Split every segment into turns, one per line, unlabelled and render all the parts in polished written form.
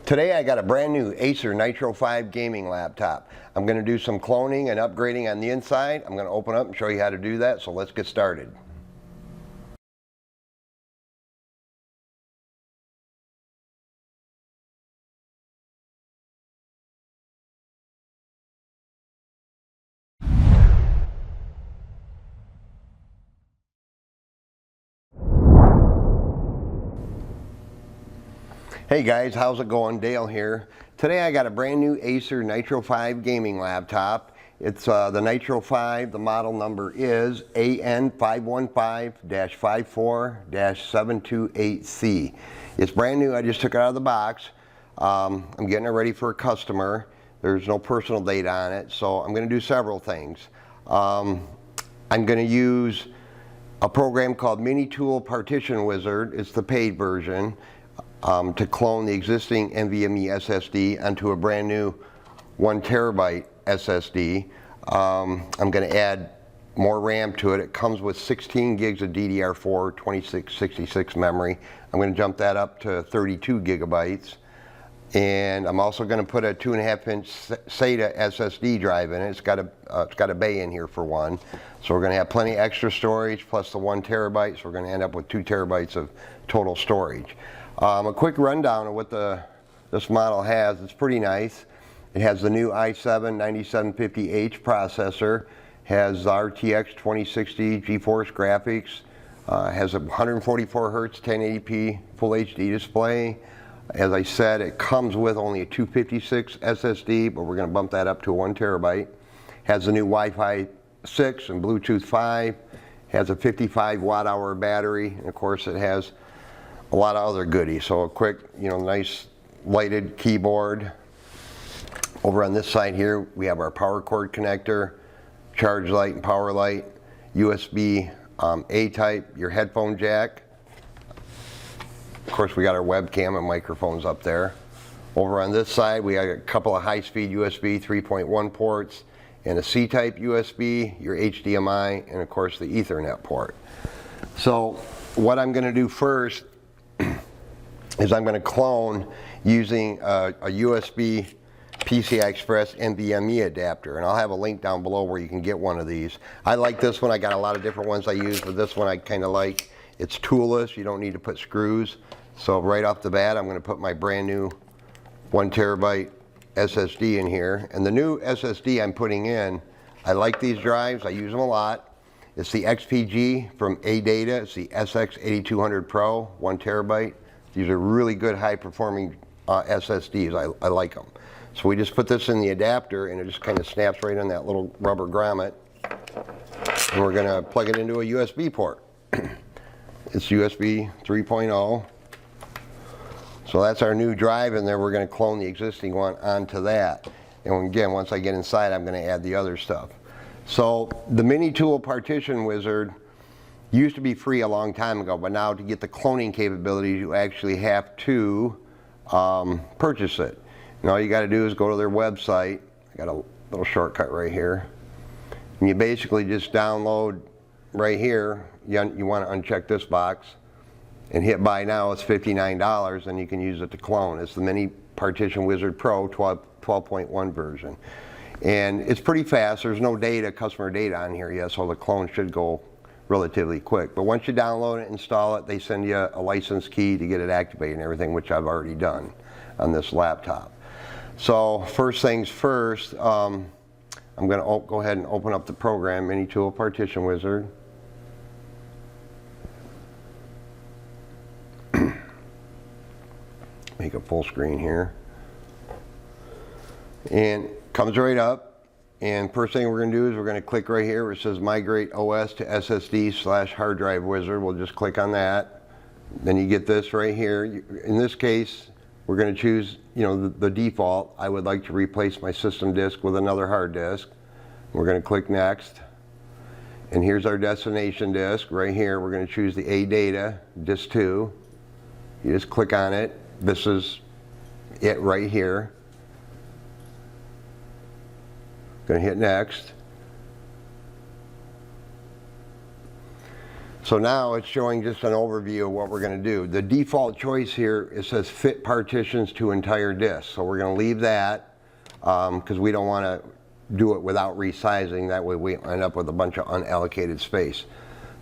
Today I got a brand new Acer Nitro 5 gaming laptop. I'm going to do some cloning and upgrading on the inside. I'm going to open up and show you how to do that, so let's get started. Hey guys, how's it going? Dale here. Today I got a brand new Acer Nitro 5 gaming laptop. It's the Nitro 5, the model number is AN515-54-728C. It's brand new, I just took it out of the box. I'm getting it ready for a customer. There's no personal data on it, so I'm going to do several things. I'm going to use a program called MiniTool Partition Wizard. It's the paid version. To clone the existing NVMe SSD onto a brand new 1 terabyte SSD. I'm going to add more RAM to it. It comes with 16 gigs of DDR4 2666 memory. I'm going to jump that up to 32 gigabytes. And I'm also going to put a 2.5-inch SATA SSD drive in it. It's got a bay in here for one. So we're going to have plenty of extra storage plus the 1 terabyte. So we're going to end up with 2 terabytes of total storage. A quick rundown of what this model has. It's pretty nice. It has the new i7 9750H processor, has the RTX 2060 GeForce graphics, has a 144 Hz 1080p Full HD display. As I said, it comes with only a 256 SSD, but we're going to bump that up to a 1 terabyte. Has the new Wi-Fi 6 and Bluetooth 5. Has a 55 watt-hour battery, and of course it has a lot of other goodies. So a quick, nice lighted keyboard. Over on this side here, we have our power cord connector, charge light and power light, USB A type, your headphone jack. Of course, we got our webcam and microphones up there. Over on this side, we got a couple of high-speed USB 3.1 ports and a C-type USB, your HDMI, and of course the Ethernet port. So what I'm going to do first is I'm going to clone using a USB PCI Express NVMe adapter, and I'll have a link down below where you can get one of these. I like this one. I got a lot of different ones I use, but this one I kind of like. It's toolless. You don't need to put screws. So right off the bat, I'm going to put my brand new 1 terabyte SSD in here. And the new SSD I'm putting in, I like these drives. I use them a lot. It's the XPG from ADATA. It's the SX8200 Pro, 1 terabyte. These are really good high-performing SSDs. I like them. So we just put this in the adapter, and it just kind of snaps right on that little rubber grommet. And we're going to plug it into a USB port. It's USB 3.0. So that's our new drive, and then we're going to clone the existing one onto that. And again, once I get inside, I'm going to add the other stuff. So the MiniTool Partition Wizard used to be free a long time ago, but now to get the cloning capabilities, you actually have to purchase it. And all you got to do is go to their website. I got a little shortcut right here. And you basically just download right here. You want to uncheck this box and hit buy now. It's $59, and you can use it to clone. It's the Mini Partition Wizard Pro 12.1 version. And it's pretty fast. There's no data, customer data on here yet, so the clone should go relatively quick. But once you download it, install it, they send you a license key to get it activated and everything, which I've already done on this laptop. So first things first, I'm going to go ahead and open up the program, MiniTool Partition Wizard. Make it full screen here. And comes right up. And first thing we're going to do is we're going to click right here where it says Migrate OS to SSD/hard drive wizard. We'll just click on that. Then you get this right here. In this case, we're going to choose, the default. I would like to replace my system disk with another hard disk. We're going to click Next. And here's our destination disk. Right here, we're going to choose the ADATA Disk 2. You just click on it. This is it right here. Going to hit Next. So now it's showing just an overview of what we're going to do. The default choice here, it says fit partitions to entire disk. So we're going to leave that because we don't want to do it without resizing. That way we end up with a bunch of unallocated space.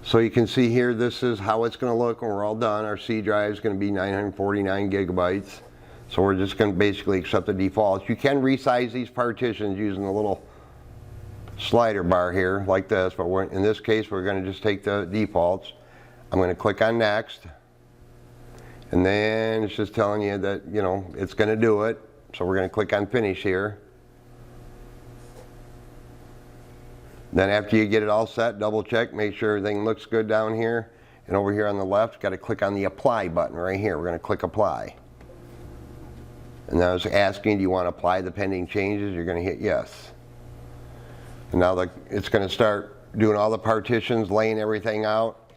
So you can see here, this is how it's going to look when we're all done. Our C drive is going to be 949 gigabytes. So we're just going to basically accept the defaults. You can resize these partitions using the little slider bar here like this, but in this case we're going to just take the defaults. I'm going to click on next, and then it's just telling you that, you know, it's going to do it. So we're going to click on finish here. Then after you get it all set, double check, make sure everything looks good down here. And over here on the left, got to click on the apply button right here. We're going to click apply. And now it's asking, do you want to apply the pending changes? You're going to hit yes. And now it's going to start doing all the partitions, laying everything out.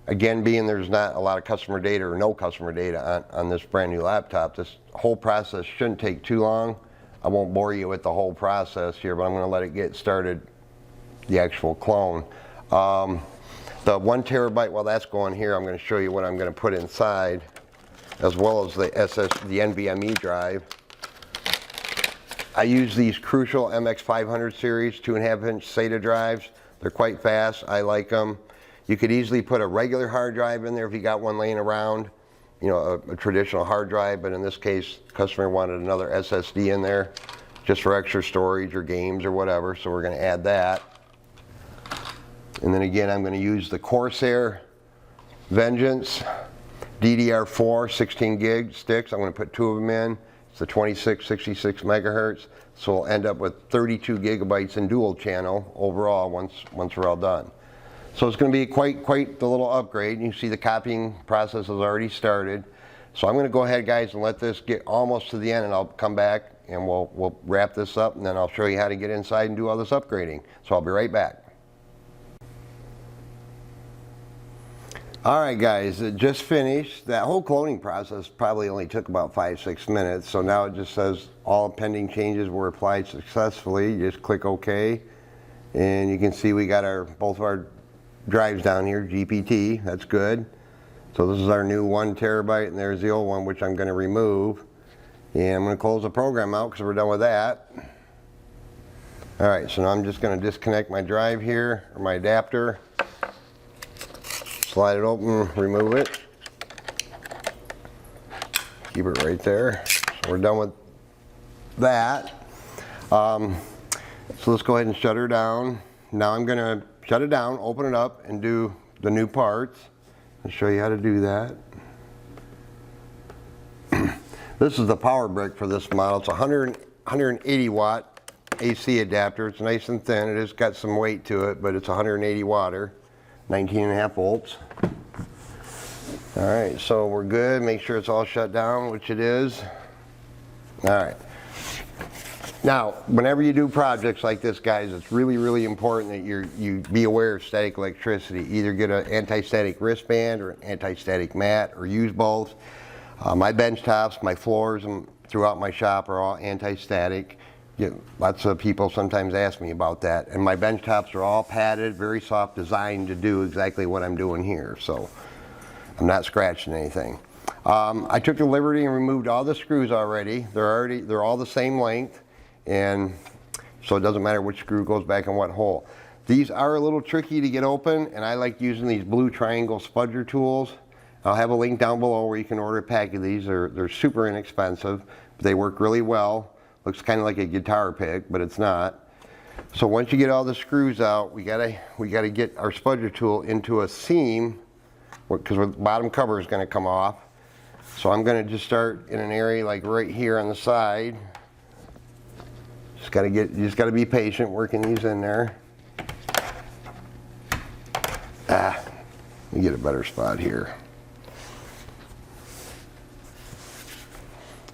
Again, being there's not a lot of customer data or no customer data on this brand new laptop, this whole process shouldn't take too long. I won't bore you with the whole process here, but I'm going to let it get started, the actual clone. The 1 terabyte, while that's going here, I'm going to show you what I'm going to put inside, as well as the NVMe drive. I use these Crucial MX500 series 2.5-inch SATA drives. They're quite fast. I like them. You could easily put a regular hard drive in there if you got one laying around, you know, a traditional hard drive, but in this case, the customer wanted another SSD in there just for extra storage or games or whatever, so we're going to add that. And then again, I'm going to use the Corsair Vengeance DDR4 16 gig sticks. I'm going to put 2 of them in. It's the 2666 megahertz, so we'll end up with 32 gigabytes in dual channel overall once we're all done. So it's going to be quite the little upgrade. You see the copying process has already started. So I'm going to go ahead, guys, and let this get almost to the end, and I'll come back and we'll wrap this up, and then I'll show you how to get inside and do all this upgrading. So I'll be right back. Alright guys, it just finished. That whole cloning process probably only took about 5-6 minutes. So now it just says all pending changes were applied successfully. You just click OK, and you can see we got both of our drives down here, GPT. That's good. So this is our new 1 terabyte, and there's the old one, which I'm going to remove. And I'm going to close the program out because we're done with that. Alright, so now I'm just going to disconnect my drive here, or my adapter. Slide it open, remove it. Keep it right there. So we're done with that. So let's go ahead and shut her down. Now I'm going to shut it down, open it up, and do the new parts. I'll show you how to do that. This is the power brick for this model. It's a 180 watt AC adapter. It's nice and thin. It has got some weight to it, but it's 180 watt. 19.5 volts. Alright, so we're good. Make sure it's all shut down, which it is. Alright. Now, whenever you do projects like this, guys, it's really important that you be aware of static electricity. Either get an anti-static wristband or an anti-static mat, or use both. My bench tops, my floors, and throughout my shop are all anti-static. Lots of people sometimes ask me about that, and my bench tops are all padded, very soft, designed to do exactly what I'm doing here, so I'm not scratching anything. I took the liberty and removed all the screws already. They're all the same length, and so it doesn't matter which screw goes back in what hole. These are a little tricky to get open, and I like using these blue triangle Spudger tools. I'll have a link down below where you can order a pack of these. They're super inexpensive, but they work really well. Looks kind of like a guitar pick, but it's not. So once you get all the screws out, we gotta get our Spudger tool into a seam, because the bottom cover is going to come off. So I'm going to just start in an area like right here on the side. You just got to be patient working these in there. Let me get a better spot here.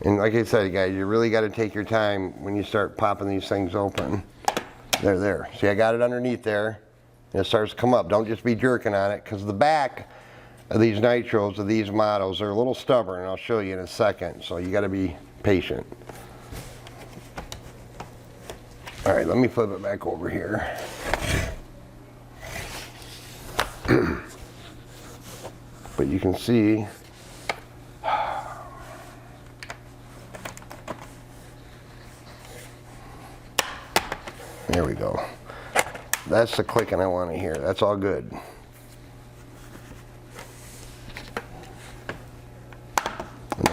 And like I said, guys, you really got to take your time when you start popping these things open. There. See, I got it underneath there, and it starts to come up. Don't just be jerking on it, because the back of these Nitros, of these models, are a little stubborn, and I'll show you in a second. So you got to be patient. All right, let me flip it back over here. but you can see there we go. That's the clicking I want to hear. That's all good.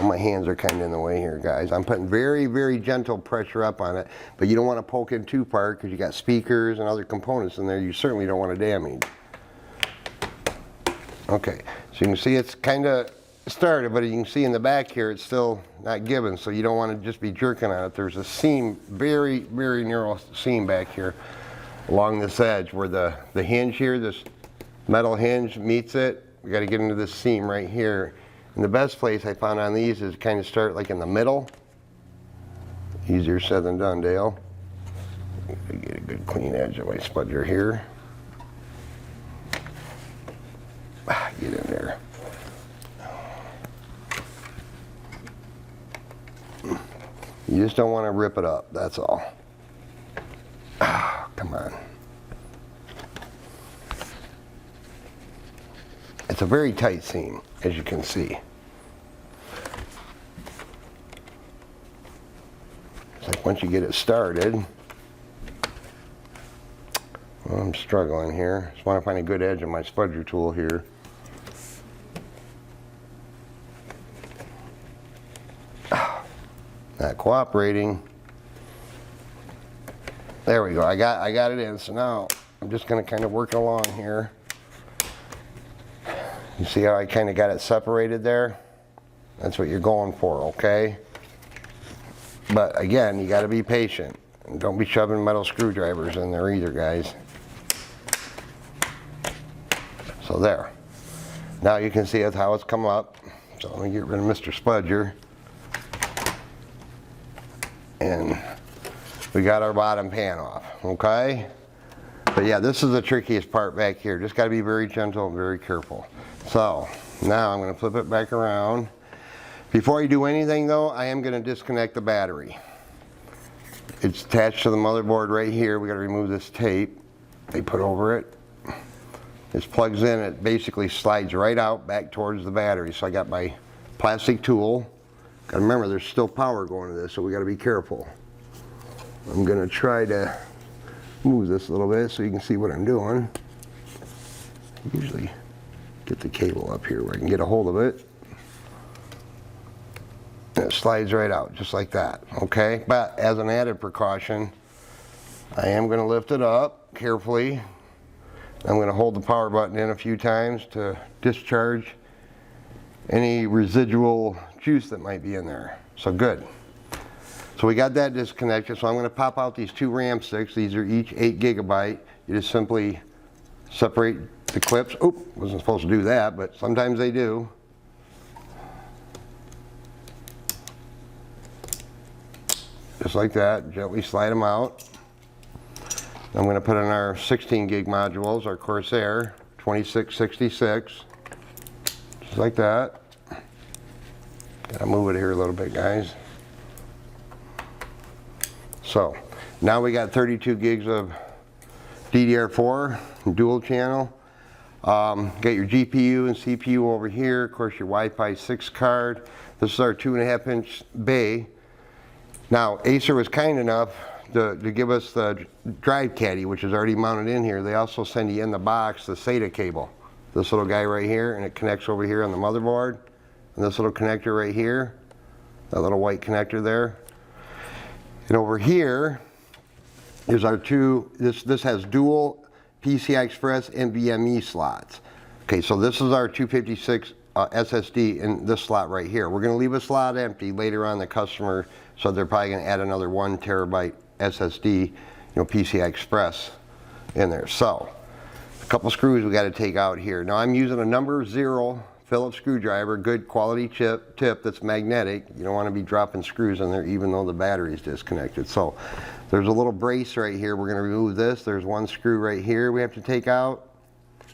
My hands are kind of in the way here, guys. I'm putting very, very gentle pressure up on it, but you don't want to poke it too far because you got speakers and other components in there you certainly don't want to damage. Okay, so you can see it's kind of started, but you can see in the back here it's still not given, so you don't want to just be jerking on it. There's a seam, very, very narrow seam back here along this edge where the hinge here, this metal hinge meets it. We got to get into this seam right here. And the best place I found on these is kind of start like in the middle. Easier said than done, Dale. Get a good clean edge of my spudger here. Get in there. You just don't want to rip it up, that's all. Come on. It's a very tight seam, as you can see. It's like once you get it started, well, I'm struggling here. Just want to find a good edge of my spudger tool here. Not cooperating. There we go. I got it in. So now I'm just going to kind of work along here. You see how I kind of got it separated there? That's what you're going for, okay? But again, you got to be patient. And don't be shoving metal screwdrivers in there either, guys. So there. Now you can see that's how it's come up. So let me get rid of Mr. Spudger. And we got our bottom pan off, okay? But yeah, this is the trickiest part back here. Just got to be very gentle and very careful. So now I'm going to flip it back around. Before I do anything though, I am going to disconnect the battery. It's attached to the motherboard right here. We got to remove this tape they put over it. This plugs in, it basically slides right out back towards the battery. So I got my plastic tool. Got to remember there's still power going to this, so we got to be careful. I'm going to try to move this a little bit so you can see what I'm doing. Usually get the cable up here where I can get a hold of it. And it slides right out just like that, okay? But as an added precaution, I am going to lift it up carefully. I'm going to hold the power button in a few times to discharge any residual juice that might be in there. So good. So we got that disconnected, so I'm going to pop out these two RAM sticks. These are each 8 GB. You just simply separate the clips. Oop, wasn't supposed to do that, but sometimes they do. Just like that, gently slide them out. I'm going to put in our 16 gig modules, our Corsair 2666. Just like that. Gotta move it here a little bit, guys. So now we got 32 gigs of DDR4 dual channel. Got your GPU and CPU over here. Of course, your Wi-Fi 6 card. This is our 2.5-inch bay. Now, Acer was kind enough to give us the drive caddy, which is already mounted in here. They also send you in the box the SATA cable. This little guy right here, and it connects over here on the motherboard. And this little connector right here, that little white connector there. And over here is our this has dual PCI Express NVMe slots. Okay, so this is our 256 SSD in this slot right here. We're going to leave a slot empty later on the customer, so they're probably going to add another 1 terabyte SSD, PCI Express in there. So a couple screws we got to take out here. Now I'm using a number 0 Phillips screwdriver, good quality tip that's magnetic. You don't want to be dropping screws in there even though the battery is disconnected. So there's a little brace right here. We're going to remove this. There's one screw right here we have to take out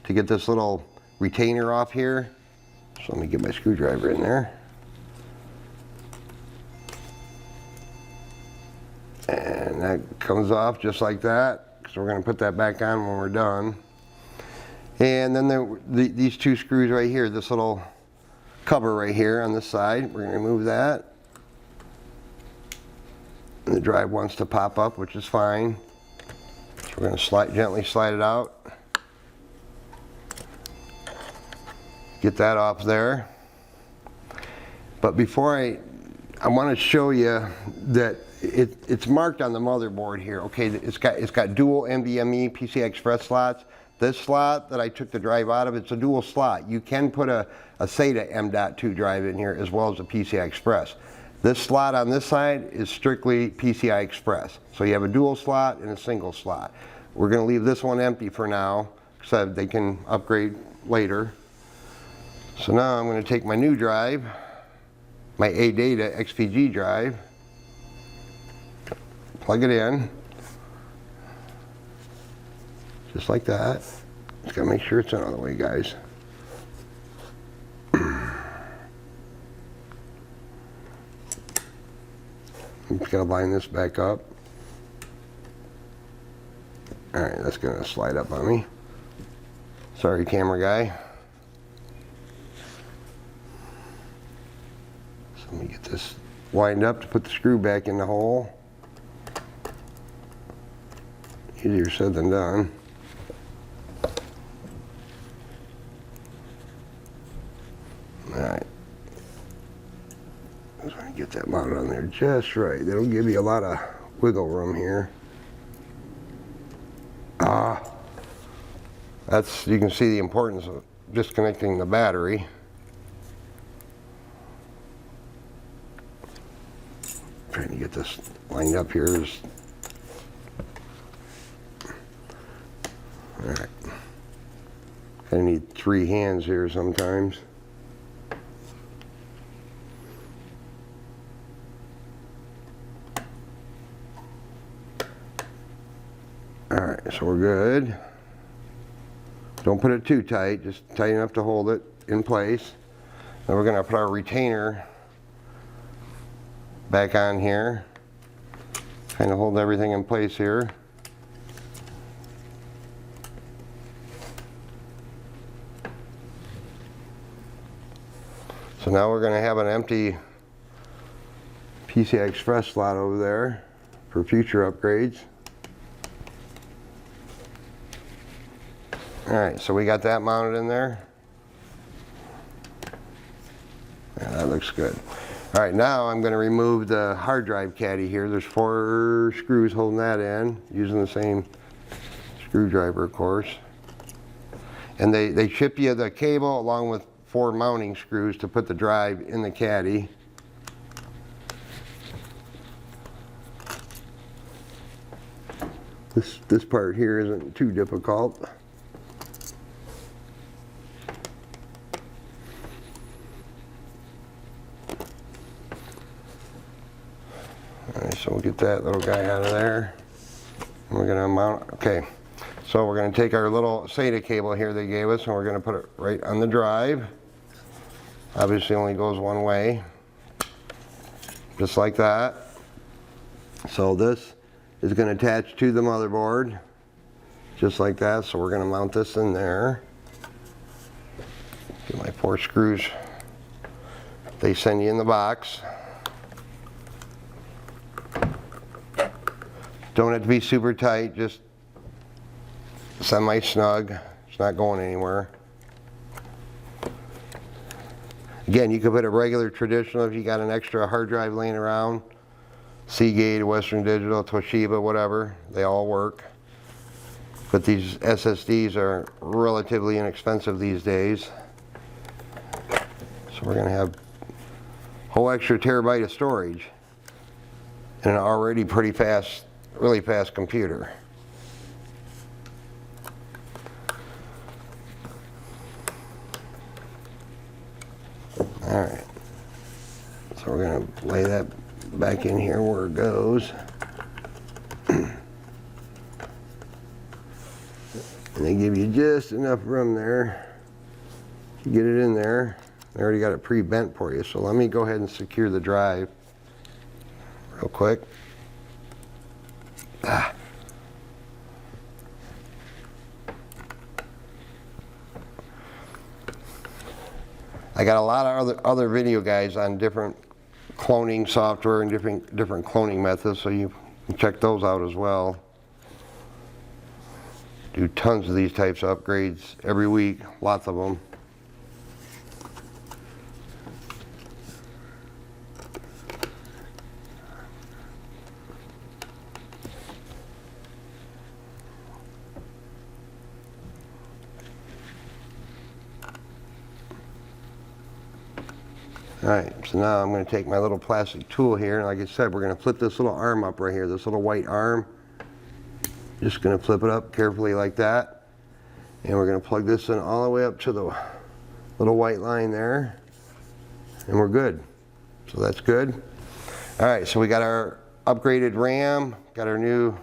to get this little retainer off here. So let me get my screwdriver in there. And that comes off just like that. So we're going to put that back on when we're done. And then these two screws right here, this little cover right here on this side, we're going to remove that. And the drive wants to pop up, which is fine. So we're going to gently slide it out. Get that off there. But before I want to show you that it's marked on the motherboard here. Okay, it's got dual NVMe PCI Express slots. This slot that I took the drive out of, it's a dual slot. You can put a SATA M.2 drive in here as well as a PCI Express. This slot on this side is strictly PCI Express. So you have a dual slot and a single slot. We're going to leave this one empty for now so they can upgrade later. So now I'm going to take my new drive, my ADATA XPG drive, plug it in, just like that. Just gotta make sure it's in all the way, guys. I'm just gonna line this back up. Alright, that's gonna slide up on me. Sorry, camera guy. So let me get this lined up to put the screw back in the hole. Easier said than done. Alright. I'm trying to get that mounted on there just right. That'll give you a lot of wiggle room here. You can see the importance of disconnecting the battery. Trying to get this lined up here. Alright. I need 3 hands here sometimes. Alright, so we're good. Don't put it too tight, just tight enough to hold it in place. Then we're going to put our retainer back on here. Kind of hold everything in place here. So now we're going to have an empty PCI Express slot over there for future upgrades. Alright, so we got that mounted in there. Yeah, that looks good. Alright, now I'm going to remove the hard drive caddy here. There's 4 screws holding that in, using the same screwdriver, of course. And they ship you the cable along with 4 mounting screws to put the drive in the caddy. This part here isn't too difficult. Alright, so we'll get that little guy out of there. And we're going to mount, okay. So we're going to take our little SATA cable here they gave us and we're going to put it right on the drive. Obviously only goes one way. Just like that. So this is going to attach to the motherboard. Just like that. So we're going to mount this in there. Get my 4 screws they send you in the box. Don't have to be super tight, just semi-snug. It's not going anywhere. Again, you could put a regular traditional if you got an extra hard drive laying around. Seagate, Western Digital, Toshiba, whatever. They all work. But these SSDs are relatively inexpensive these days. So we're going to have a whole extra terabyte of storage in an already pretty fast, really fast computer. Alright, so we're going to lay that back in here where it goes. And they give you just enough room there to get it in there. They already got it pre-bent for you, so let me go ahead and secure the drive real quick. I got a lot of other video guides on different cloning software and different cloning methods, so you can check those out as well. Do tons of these types of upgrades every week, lots of them. Alright, so now I'm going to take my little plastic tool here, and like I said, we're going to flip this little arm up right here, this little white arm. Just going to flip it up carefully like that. And we're going to plug this in all the way up to the little white line there. And we're good. So that's good. Alright, so we got our upgraded RAM, got our new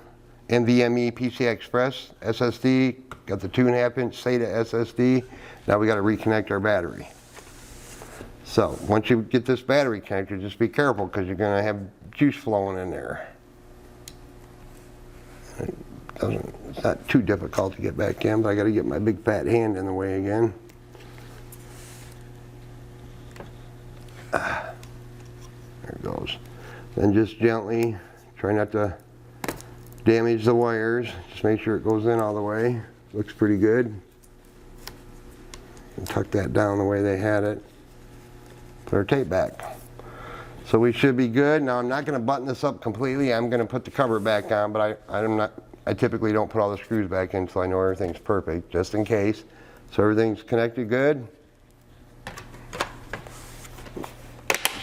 NVMe PCI Express SSD, got the 2.5-inch SATA SSD. Now we got to reconnect our battery. So once you get this battery connected, just be careful because you're going to have juice flowing in there. It's not too difficult to get back in, but I got to get my big fat hand in the way again. There it goes. Then just gently, try not to damage the wires. Just make sure it goes in all the way. Looks pretty good. And tuck that down the way they had it. Put our tape back. So we should be good. Now I'm not going to button this up completely. I'm going to put the cover back on, but I typically don't put all the screws back in until I know everything's perfect, just in case. So everything's connected good.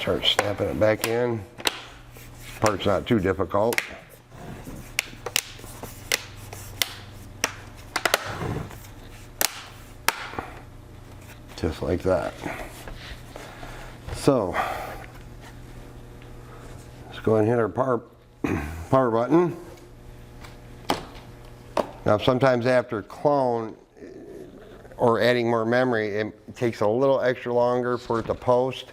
Start snapping it back in. Part's not too difficult. Just like that. So, let's go ahead and hit our power button. Now sometimes after clone or adding more memory, it takes a little extra longer for it to post.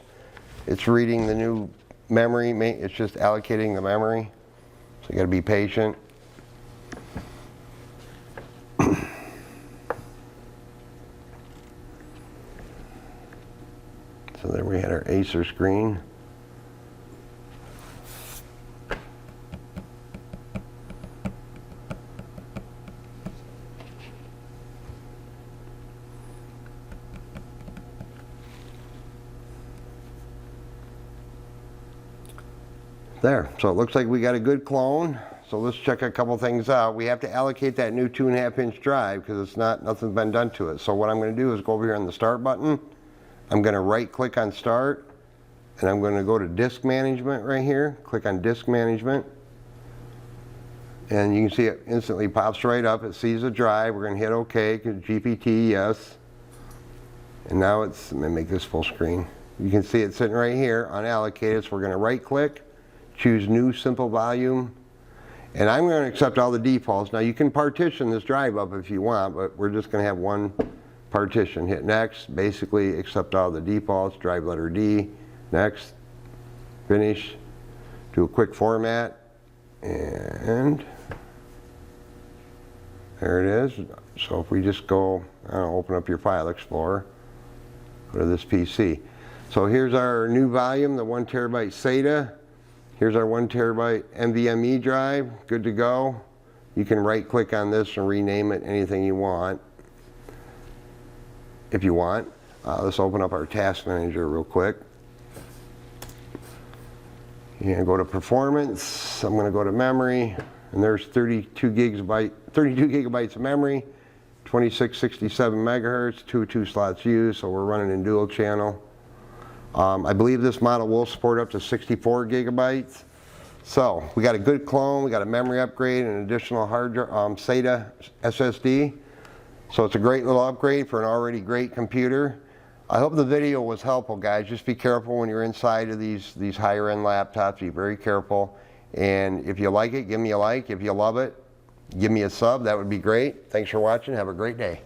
It's reading the new memory, it's just allocating the memory. So you gotta be patient. So there we had our Acer screen. There, so it looks like we got a good clone. So let's check a couple things out. We have to allocate that new 2.5-inch drive because nothing's been done to it. So what I'm going to do is go over here on the start button. I'm going to right click on start, and I'm going to go to disk management right here. Click on disk management, and you can see it instantly pops right up. It sees the drive. We're going to hit OK, GPT yes, and now it's, let me make this full screen. You can see it sitting right here unallocated. So we're going to right click, choose new simple volume, and I'm going to accept all the defaults. Now you can partition this drive up if you want, but we're just going to have one partition. Hit next, basically accept all the defaults, drive letter D, next, finish, do a quick format, and there it is. So if we just go, open up your file explorer, go to this PC. So here's our new volume, the 1 terabyte SATA. Here's our 1 terabyte NVMe drive, good to go. You can right click on this and rename it anything you want, if you want. Let's open up our task manager real quick. And go to performance. I'm going to go to memory, and there's 32 gigabytes of memory, 2667 megahertz, 2 slots used, so we're running in dual channel. I believe this model will support up to 64 gigabytes. So we got a good clone, we got a memory upgrade, and an additional hard SATA SSD. So it's a great little upgrade for an already great computer. I hope the video was helpful, guys. Just be careful when you're inside of these higher end laptops. Be very careful. And if you like it, give me a like. If you love it, give me a sub. That would be great. Thanks for watching. Have a great day.